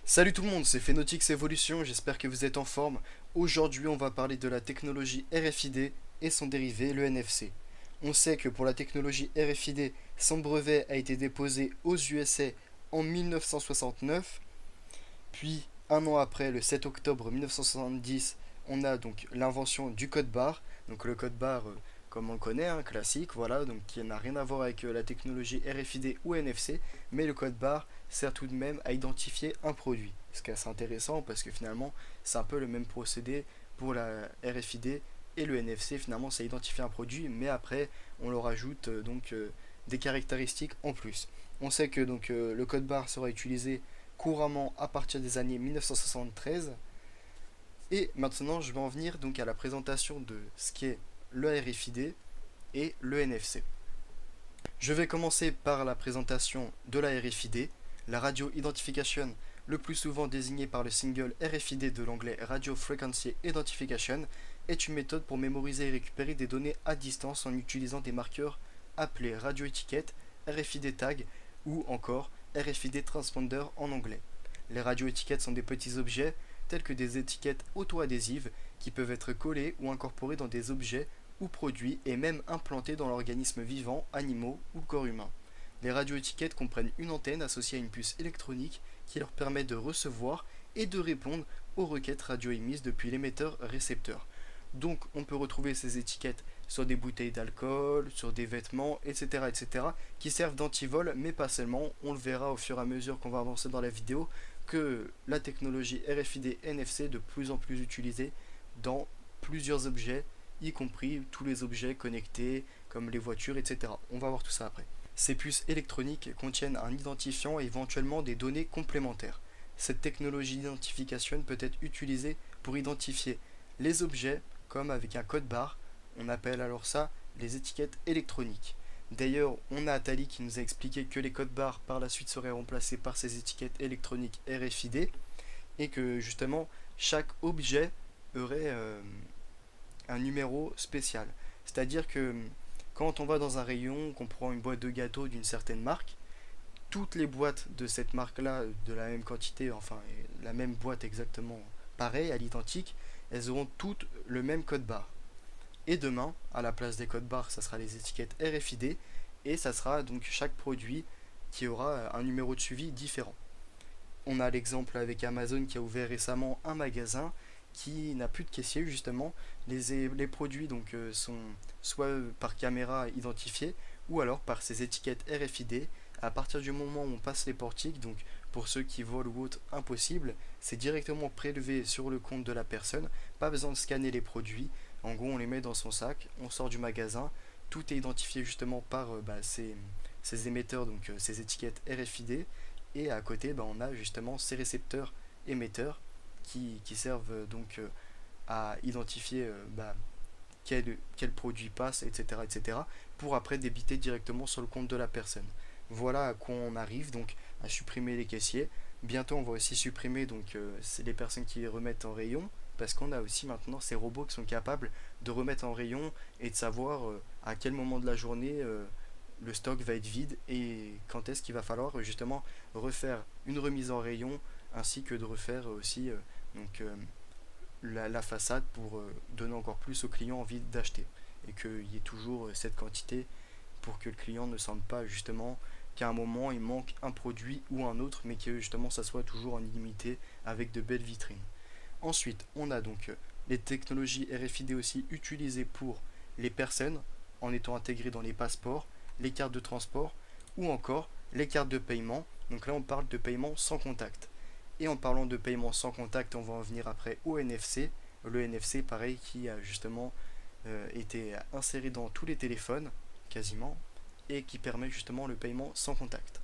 Salut tout le monde, c'est Phenotix Evolution, j'espère que vous êtes en forme. Aujourd'hui, on va parler de la technologie RFID et son dérivé, le NFC. On sait que pour la technologie RFID, son brevet a été déposé aux USA en 1969, puis un an après, le 7 octobre 1970, on a donc l'invention du code barre. Donc le code barre, comme on le connaît, un classique, voilà, donc qui n'a rien à voir avec la technologie RFID ou NFC, mais le code barre sert tout de même à identifier un produit. Ce qui est assez intéressant parce que finalement, c'est un peu le même procédé pour la RFID et le NFC. Finalement, ça identifie un produit, mais après, on leur ajoute des caractéristiques en plus. On sait que le code barre sera utilisé couramment à partir des années 1973. Et maintenant, je vais en venir donc à la présentation de ce qu'est le RFID et le NFC. Je vais commencer par la présentation de la RFID, la Radio Identification, le plus souvent désignée par le single RFID de l'anglais Radio Frequency Identification, est une méthode pour mémoriser et récupérer des données à distance en utilisant des marqueurs appelés radioétiquettes, RFID tag ou encore RFID transponder en anglais. Les radioétiquettes sont des petits objets tels que des étiquettes auto-adhésives qui peuvent être collées ou incorporées dans des objets ou produits et même implantés dans l'organisme vivant, animaux ou le corps humain. Les radioétiquettes comprennent une antenne associée à une puce électronique qui leur permet de recevoir et de répondre aux requêtes radio émises depuis l'émetteur-récepteur. Donc on peut retrouver ces étiquettes sur des bouteilles d'alcool, sur des vêtements, etc. qui servent d'antivol, mais pas seulement. On le verra au fur et à mesure qu'on va avancer dans la vidéo que la technologie RFID NFC est de plus en plus utilisée dans plusieurs objets, y compris tous les objets connectés comme les voitures, etc. On va voir tout ça après. Ces puces électroniques contiennent un identifiant et éventuellement des données complémentaires. Cette technologie d'identification peut être utilisée pour identifier les objets comme avec un code barre. On appelle alors ça les étiquettes électroniques. D'ailleurs, on a Atali qui nous a expliqué que les codes barres par la suite seraient remplacés par ces étiquettes électroniques RFID et que justement chaque objet aurait un numéro spécial. C'est-à-dire que quand on va dans un rayon, qu'on prend une boîte de gâteaux d'une certaine marque, toutes les boîtes de cette marque-là, de la même quantité, enfin la même boîte exactement pareille, à l'identique, elles auront toutes le même code barre. Et demain, à la place des codes barres, ça sera les étiquettes RFID et ça sera donc chaque produit qui aura un numéro de suivi différent. On a l'exemple avec Amazon qui a ouvert récemment un magasin qui n'a plus de caissier justement. Les produits sont soit par caméra identifiés ou alors par ces étiquettes RFID. À partir du moment où on passe les portiques, donc pour ceux qui volent ou autres, impossible, c'est directement prélevé sur le compte de la personne, pas besoin de scanner les produits. En gros, on les met dans son sac, on sort du magasin, tout est identifié justement par ces émetteurs, donc ces étiquettes RFID, et à côté, on a justement ces récepteurs émetteurs qui servent à identifier quel produit passe, etc., pour après débiter directement sur le compte de la personne. Voilà à quoi on arrive, donc à supprimer les caissiers. Bientôt, on va aussi supprimer c'est les personnes qui les remettent en rayon, parce qu'on a aussi maintenant ces robots qui sont capables de remettre en rayon et de savoir à quel moment de la journée le stock va être vide et quand est-ce qu'il va falloir justement refaire une remise en rayon ainsi que de refaire aussi donc la façade pour donner encore plus au client envie d'acheter et qu'il y ait toujours cette quantité pour que le client ne sente pas justement qu'à un moment il manque un produit ou un autre mais que justement ça soit toujours en illimité avec de belles vitrines. Ensuite, on a les technologies RFID aussi utilisées pour les personnes en étant intégrées dans les passeports, les cartes de transport ou encore les cartes de paiement. Donc là, on parle de paiement sans contact. Et en parlant de paiement sans contact, on va en venir après au NFC. Le NFC, pareil, qui a justement été inséré dans tous les téléphones, quasiment, et qui permet justement le paiement sans contact.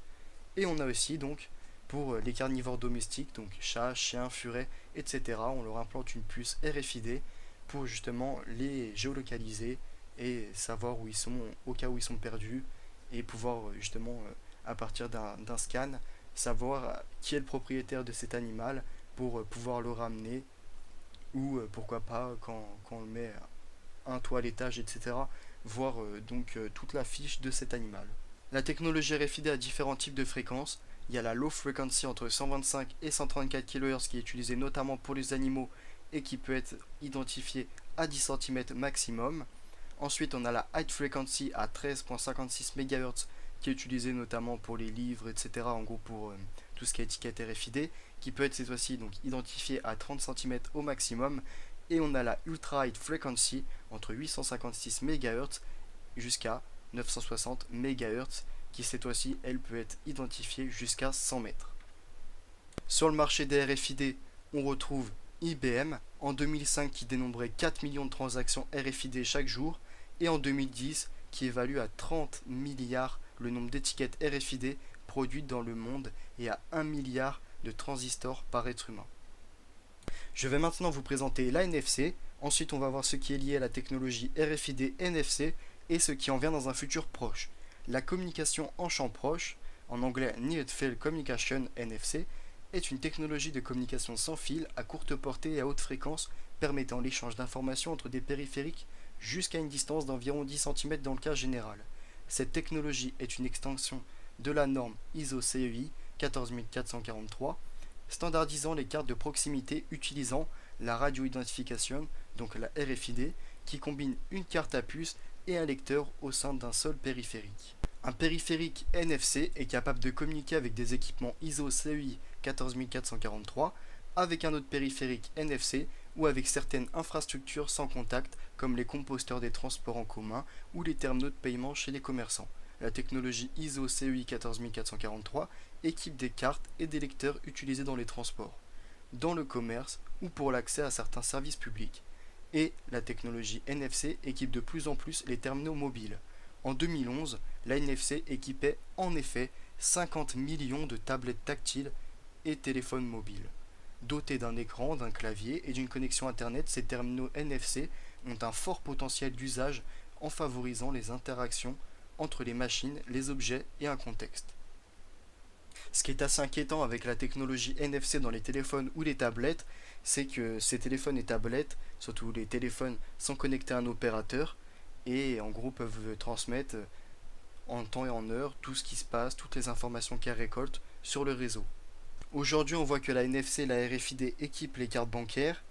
Et on a aussi donc pour les carnivores domestiques, donc chats, chiens, furets, etc. On leur implante une puce RFID pour justement les géolocaliser et savoir où ils sont au cas où ils sont perdus et pouvoir justement à partir d'un scan savoir qui est le propriétaire de cet animal pour pouvoir le ramener ou pourquoi pas quand on le met un toilettage, etc. Voir toute la fiche de cet animal. La technologie RFID a différents types de fréquences. Il y a la low frequency entre 125 et 134 kHz qui est utilisée notamment pour les animaux et qui peut être identifiée à 10 cm maximum. Ensuite, on a la high frequency à 13,56 MHz qui est utilisée notamment pour les livres, etc. En gros pour tout ce qui est étiquette RFID, qui peut être cette fois-ci donc identifiée à 30 cm au maximum. Et on a la ultra high frequency entre 856 MHz jusqu'à 960 MHz qui cette fois-ci elle peut être identifiée jusqu'à 100 mètres. Sur le marché des RFID, on retrouve IBM en 2005 qui dénombrait 4 millions de transactions RFID chaque jour et en 2010 qui évalue à 30 milliards le nombre d'étiquettes RFID produites dans le monde et à 1 milliard de transistors par être humain. Je vais maintenant vous présenter la NFC, ensuite on va voir ce qui est lié à la technologie RFID NFC et ce qui en vient dans un futur proche. La communication en champ proche, en anglais Near Field Communication NFC, est une technologie de communication sans fil à courte portée et à haute fréquence permettant l'échange d'informations entre des périphériques jusqu'à une distance d'environ 10 cm dans le cas général. Cette technologie est une extension de la norme ISO CEI 14443, standardisant les cartes de proximité utilisant la radio-identification, donc la RFID, qui combine une carte à puce et un lecteur au sein d'un seul périphérique. Un périphérique NFC est capable de communiquer avec des équipements ISO CEI 14443, avec un autre périphérique NFC ou avec certaines infrastructures sans contact comme les composteurs des transports en commun ou les terminaux de paiement chez les commerçants. La technologie ISO CEI 14443 équipe des cartes et des lecteurs utilisés dans les transports, dans le commerce ou pour l'accès à certains services publics. Et la technologie NFC équipe de plus en plus les terminaux mobiles. En 2011, la NFC équipait en effet 50 millions de tablettes tactiles et téléphones mobiles. Dotés d'un écran, d'un clavier et d'une connexion Internet, ces terminaux NFC ont un fort potentiel d'usage en favorisant les interactions entre les machines, les objets et un contexte. Ce qui est assez inquiétant avec la technologie NFC dans les téléphones ou les tablettes, c'est que ces téléphones et tablettes, surtout les téléphones, sont connectés à un opérateur et en gros peuvent transmettre en temps et en heure tout ce qui se passe, toutes les informations qu'elle récolte sur le réseau. Aujourd'hui, on voit que la NFC et la RFID équipent les cartes bancaires,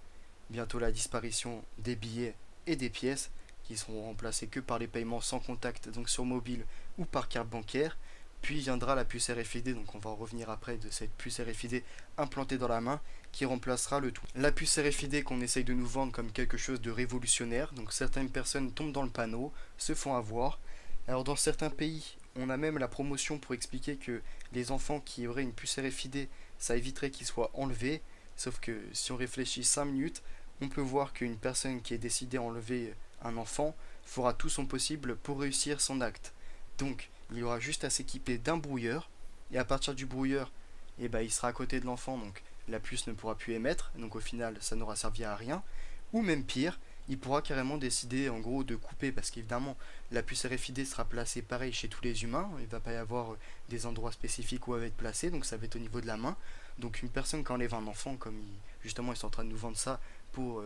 bientôt la disparition des billets et des pièces qui seront remplacés que par les paiements sans contact, donc sur mobile ou par carte bancaire. Puis viendra la puce RFID, donc on va en revenir après de cette puce RFID implantée dans la main qui remplacera le tout. La puce RFID qu'on essaye de nous vendre comme quelque chose de révolutionnaire, donc certaines personnes tombent dans le panneau, se font avoir. Alors dans certains pays, on a même la promotion pour expliquer que les enfants qui auraient une puce RFID, ça éviterait qu'ils soient enlevés, sauf que si on réfléchit 5 minutes, on peut voir qu'une personne qui est décidée à enlever un enfant fera tout son possible pour réussir son acte. Donc il y aura juste à s'équiper d'un brouilleur, et à partir du brouilleur, il sera à côté de l'enfant, donc la puce ne pourra plus émettre, donc au final ça n'aura servi à rien, ou même pire, il pourra carrément décider en gros de couper, parce qu'évidemment la puce RFID sera placée pareil chez tous les humains, il ne va pas y avoir des endroits spécifiques où elle va être placée, donc ça va être au niveau de la main, donc une personne qui enlève un enfant, comme justement ils sont en train de nous vendre ça pour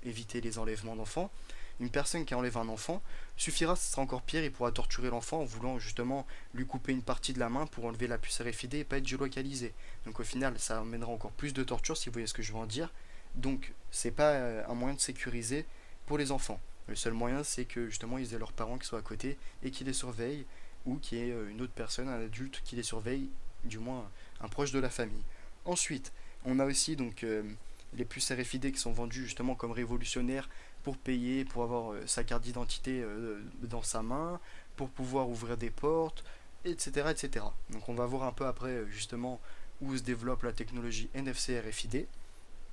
éviter les enlèvements d'enfants, une personne qui enlève un enfant, suffira, ce sera encore pire, il pourra torturer l'enfant en voulant justement lui couper une partie de la main pour enlever la puce RFID et pas être géolocalisé. Donc au final, ça amènera encore plus de torture si vous voyez ce que je veux en dire. Donc c'est pas un moyen de sécuriser pour les enfants. Le seul moyen, c'est que justement ils aient leurs parents qui soient à côté et qui les surveillent, ou qu'il y ait une autre personne, un adulte qui les surveille, du moins un proche de la famille. Ensuite, on a aussi donc les puces RFID qui sont vendues justement comme révolutionnaires pour payer, pour avoir sa carte d'identité dans sa main, pour pouvoir ouvrir des portes, etc., etc. Donc on va voir un peu après justement où se développe la technologie NFC RFID.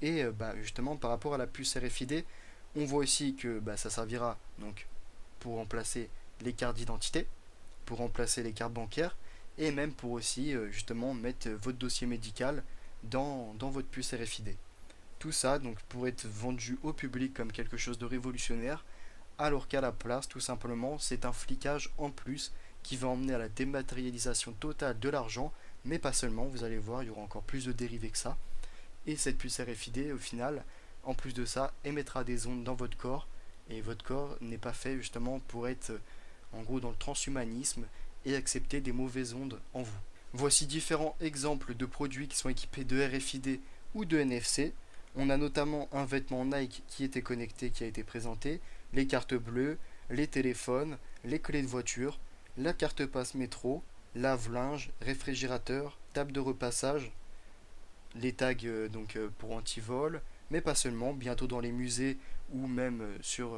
Et justement par rapport à la puce RFID, on voit aussi que ça servira donc pour remplacer les cartes d'identité, pour remplacer les cartes bancaires, et même pour aussi justement mettre votre dossier médical dans votre puce RFID. Tout ça donc pourrait être vendu au public comme quelque chose de révolutionnaire, alors qu'à la place, tout simplement, c'est un flicage en plus qui va emmener à la dématérialisation totale de l'argent, mais pas seulement, vous allez voir, il y aura encore plus de dérivés que ça. Et cette puce RFID, au final, en plus de ça, émettra des ondes dans votre corps, et votre corps n'est pas fait justement pour être en gros dans le transhumanisme et accepter des mauvaises ondes en vous. Voici différents exemples de produits qui sont équipés de RFID ou de NFC. On a notamment un vêtement Nike qui était connecté, qui a été présenté, les cartes bleues, les téléphones, les clés de voiture, la carte passe métro, lave-linge, réfrigérateur, table de repassage, les tags pour anti-vol, mais pas seulement. Bientôt dans les musées ou même sur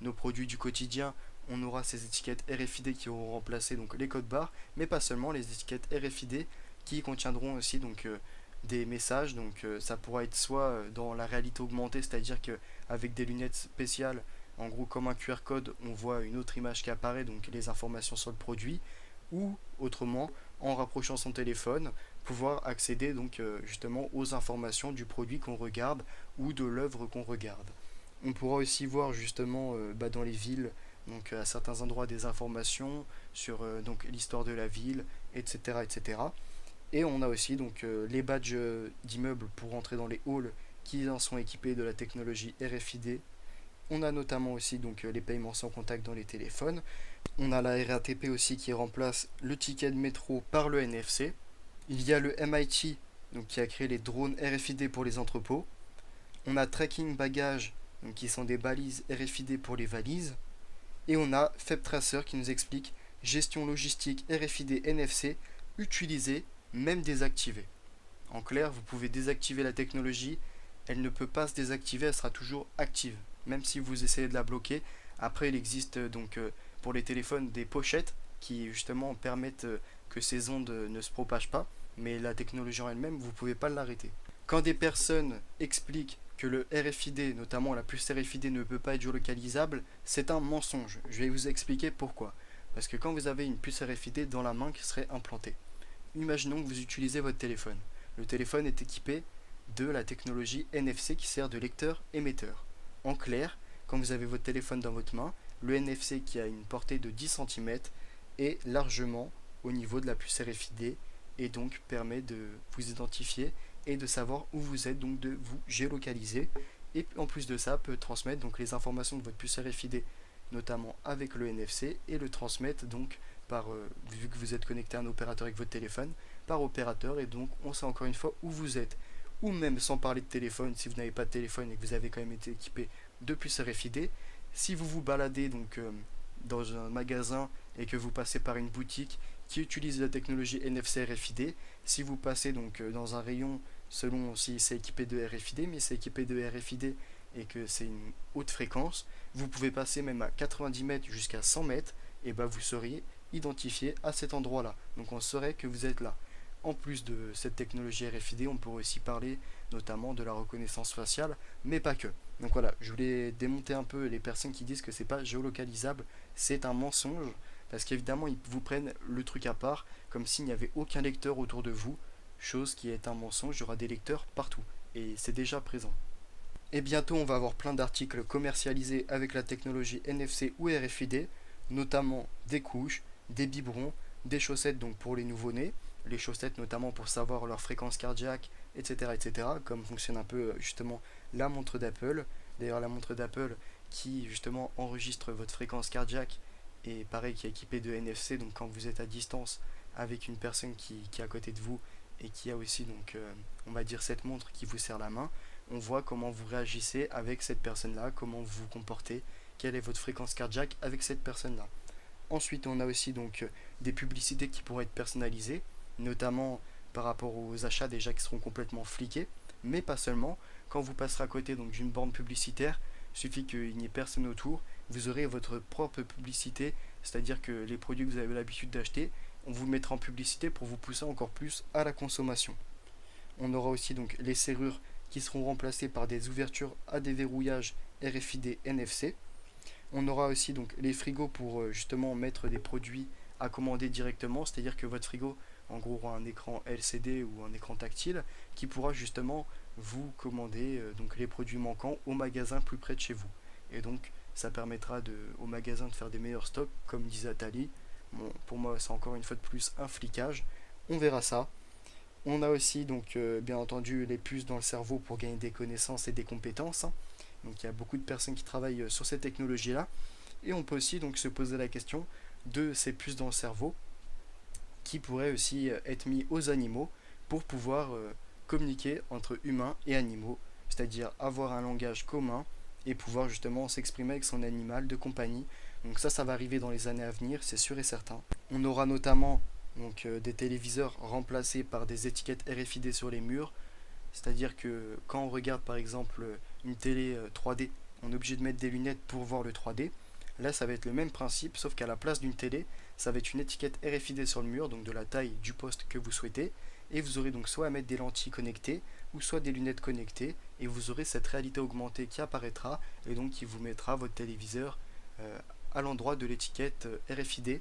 nos produits du quotidien, on aura ces étiquettes RFID qui auront remplacé les codes barres, mais pas seulement, les étiquettes RFID qui contiendront aussi des messages. Ça pourra être soit dans la réalité augmentée, c'est-à-dire qu'avec des lunettes spéciales, en gros comme un QR code, on voit une autre image qui apparaît, donc les informations sur le produit, ou autrement en rapprochant son téléphone, pouvoir accéder justement aux informations du produit qu'on regarde ou de l'œuvre qu'on regarde. On pourra aussi voir justement dans les villes, à certains endroits, des informations sur l'histoire de la ville, etc., etc. Et on a aussi les badges d'immeubles pour entrer dans les halls qui en sont équipés de la technologie RFID. On a notamment aussi les paiements sans contact dans les téléphones. On a la RATP aussi qui remplace le ticket de métro par le NFC. Il y a le MIT qui a créé les drones RFID pour les entrepôts. On a Tracking Bagage qui sont des balises RFID pour les valises. Et on a FabTracer qui nous explique gestion logistique RFID NFC utilisée, même désactivée. En clair, vous pouvez désactiver la technologie, elle ne peut pas se désactiver, elle sera toujours active. Même si vous essayez de la bloquer, après il existe pour les téléphones des pochettes qui justement permettent que ces ondes ne se propagent pas, mais la technologie en elle-même, vous ne pouvez pas l'arrêter. Quand des personnes expliquent que le RFID, notamment la puce RFID, ne peut pas être géolocalisable, c'est un mensonge. Je vais vous expliquer pourquoi. Parce que quand vous avez une puce RFID dans la main qui serait implantée, imaginons que vous utilisez votre téléphone. Le téléphone est équipé de la technologie NFC qui sert de lecteur-émetteur. En clair, quand vous avez votre téléphone dans votre main, le NFC qui a une portée de 10 cm est largement au niveau de la puce RFID et donc permet de vous identifier et de savoir où vous êtes, donc de vous géolocaliser. Et en plus de ça, peut transmettre les informations de votre puce RFID, notamment avec le NFC, et le transmettre vu que vous êtes connecté à un opérateur avec votre téléphone, par opérateur, et donc on sait encore une fois où vous êtes. Ou même sans parler de téléphone, si vous n'avez pas de téléphone et que vous avez quand même été équipé de puces RFID, si vous vous baladez dans un magasin et que vous passez par une boutique qui utilise la technologie NFC RFID, si vous passez dans un rayon, selon si c'est équipé de RFID, mais c'est équipé de RFID et que c'est une haute fréquence, vous pouvez passer même à 90 mètres jusqu'à 100 mètres, et vous seriez identifié à cet endroit-là. Donc on saurait que vous êtes là. En plus de cette technologie RFID, on pourrait aussi parler notamment de la reconnaissance faciale, mais pas que. Donc voilà, je voulais démonter un peu les personnes qui disent que c'est pas géolocalisable, c'est un mensonge, parce qu'évidemment ils vous prennent le truc à part, comme s'il n'y avait aucun lecteur autour de vous, chose qui est un mensonge, il y aura des lecteurs partout, et c'est déjà présent. Et bientôt on va avoir plein d'articles commercialisés avec la technologie NFC ou RFID, notamment des couches, des biberons, des chaussettes pour les nouveau-nés, les chaussettes notamment pour savoir leur fréquence cardiaque, etc., etc., comme fonctionne un peu justement la montre d'Apple. D'ailleurs la montre d'Apple qui justement enregistre votre fréquence cardiaque et pareil qui est équipée de NFC, donc quand vous êtes à distance avec une personne qui est à côté de vous et qui a aussi on va dire cette montre qui vous serre la main, on voit comment vous réagissez avec cette personne là, comment vous vous comportez, quelle est votre fréquence cardiaque avec cette personne là. Ensuite on a aussi des publicités qui pourraient être personnalisées, notamment par rapport aux achats déjà qui seront complètement fliqués, mais pas seulement. Quand vous passerez à côté d'une borne publicitaire, il suffit qu'il n'y ait personne autour, vous aurez votre propre publicité, c'est-à-dire que les produits que vous avez l'habitude d'acheter, on vous mettra en publicité pour vous pousser encore plus à la consommation. On aura aussi les serrures qui seront remplacées par des ouvertures à déverrouillage RFID NFC. On aura aussi les frigos pour justement mettre des produits à commander directement, c'est-à-dire que votre frigo en gros aura un écran LCD ou un écran tactile qui pourra justement vous commander les produits manquants au magasin plus près de chez vous. Et donc ça permettra au magasin de faire des meilleurs stocks, comme disait Atali. Bon, pour moi c'est encore une fois de plus un flicage, on verra ça. On a aussi bien entendu les puces dans le cerveau pour gagner des connaissances et des compétences. Donc il y a beaucoup de personnes qui travaillent sur cette technologie là. Et on peut aussi se poser la question de ces puces dans le cerveau. qui pourrait aussi être mis aux animaux pour pouvoir communiquer entre humains et animaux, c'est-à-dire avoir un langage commun et pouvoir justement s'exprimer avec son animal de compagnie. Donc ça va arriver dans les années à venir, c'est sûr et certain. On aura notamment des téléviseurs remplacés par des étiquettes RFID sur les murs, c'est-à-dire que quand on regarde par exemple une télé 3D, on est obligé de mettre des lunettes pour voir le 3D. Là, ça va être le même principe, sauf qu'à la place d'une télé, ça va être une étiquette RFID sur le mur, donc de la taille du poste que vous souhaitez. Et vous aurez donc soit à mettre des lentilles connectées, ou soit des lunettes connectées, et vous aurez cette réalité augmentée qui apparaîtra, et donc qui vous mettra votre téléviseur à l'endroit de l'étiquette RFID.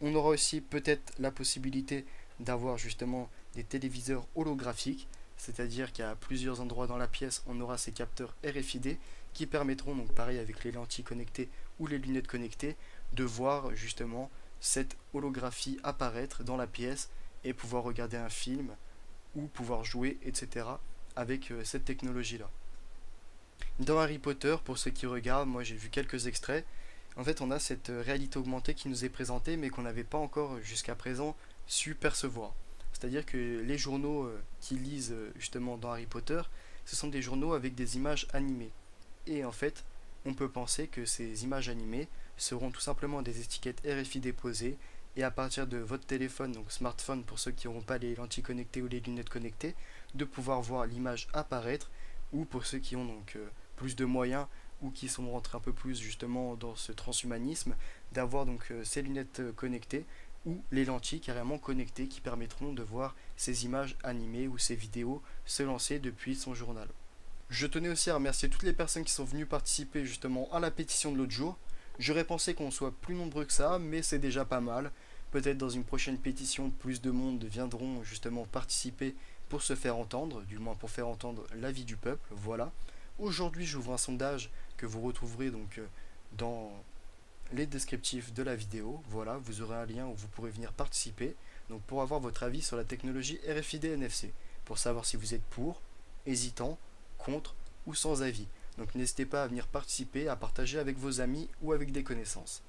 On aura aussi peut-être la possibilité d'avoir justement des téléviseurs holographiques, c'est-à-dire qu'à plusieurs endroits dans la pièce, on aura ces capteurs RFID qui permettront, donc pareil avec les lentilles connectées ou les lunettes connectées, de voir justement cette holographie apparaître dans la pièce et pouvoir regarder un film ou pouvoir jouer, etc. avec cette technologie-là. Dans Harry Potter, pour ceux qui regardent, moi j'ai vu quelques extraits, en fait on a cette réalité augmentée qui nous est présentée mais qu'on n'avait pas encore jusqu'à présent su percevoir. C'est-à-dire que les journaux qui lisent justement dans Harry Potter, ce sont des journaux avec des images animées. Et en fait, on peut penser que ces images animées seront tout simplement des étiquettes RFID posées et à partir de votre téléphone, donc smartphone pour ceux qui n'auront pas les lentilles connectées ou les lunettes connectées, de pouvoir voir l'image apparaître, ou pour ceux qui ont donc plus de moyens ou qui sont rentrés un peu plus justement dans ce transhumanisme, d'avoir donc ces lunettes connectées ou les lentilles carrément connectées qui permettront de voir ces images animées ou ces vidéos se lancer depuis son journal. Je tenais aussi à remercier toutes les personnes qui sont venues participer justement à la pétition de l'autre jour. J'aurais pensé qu'on soit plus nombreux que ça, mais c'est déjà pas mal. Peut-être dans une prochaine pétition, plus de monde viendront justement participer pour se faire entendre, du moins pour faire entendre l'avis du peuple, voilà. Aujourd'hui, j'ouvre un sondage que vous retrouverez donc dans les descriptifs de la vidéo. Voilà, vous aurez un lien où vous pourrez venir participer. Donc pour avoir votre avis sur la technologie RFID NFC, pour savoir si vous êtes pour, hésitant, contre ou sans avis. Donc n'hésitez pas à venir participer, à partager avec vos amis ou avec des connaissances.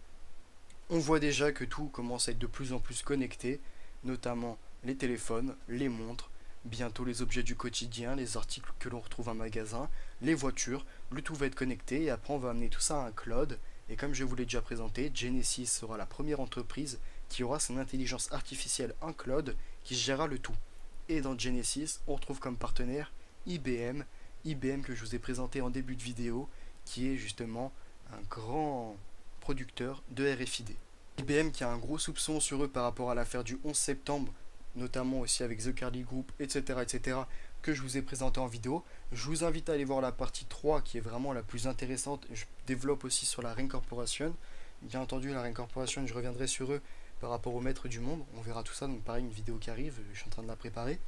On voit déjà que tout commence à être de plus en plus connecté, notamment les téléphones, les montres, bientôt les objets du quotidien, les articles que l'on retrouve en magasin, les voitures, le tout va être connecté et après on va amener tout ça à un cloud. Et comme je vous l'ai déjà présenté, Genesis sera la première entreprise qui aura son intelligence artificielle en cloud qui gérera le tout. Et dans Genesis, on retrouve comme partenaire IBM, que je vous ai présenté en début de vidéo, qui est justement un grand producteur de RFID. IBM qui a un gros soupçon sur eux par rapport à l'affaire du 11 septembre, notamment aussi avec The Carly Group, etc., que je vous ai présenté en vidéo. Je vous invite à aller voir la partie 3 qui est vraiment la plus intéressante. Je développe aussi sur la Reincorporation. Bien entendu, la Reincorporation, je reviendrai sur eux par rapport au maître du monde. On verra tout ça, donc pareil, une vidéo qui arrive, je suis en train de la préparer.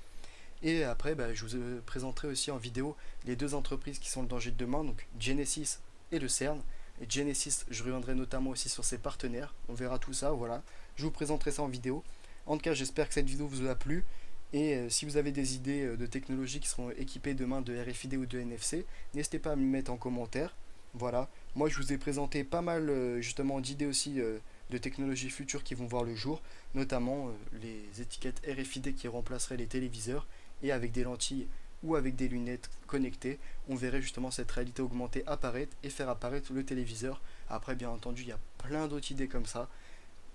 Et après, je vous présenterai aussi en vidéo les deux entreprises qui sont le danger de demain, donc Genesis et le CERN. Et Genesis, je reviendrai notamment aussi sur ses partenaires. On verra tout ça, voilà. Je vous présenterai ça en vidéo. En tout cas, j'espère que cette vidéo vous a plu. Et si vous avez des idées de technologies qui seront équipées demain de RFID ou de NFC, n'hésitez pas à me le mettre en commentaire. Voilà. Moi, je vous ai présenté pas mal justement d'idées aussi de technologies futures qui vont voir le jour, notamment les étiquettes RFID qui remplaceraient les téléviseurs et avec des lentilles ou avec des lunettes connectées, on verrait justement cette réalité augmentée apparaître et faire apparaître le téléviseur. Après, bien entendu, il y a plein d'autres idées comme ça.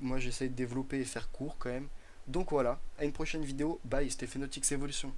Moi, j'essaie de développer et faire court quand même. Donc voilà, à une prochaine vidéo. Bye, c'était Phénotix Evolution.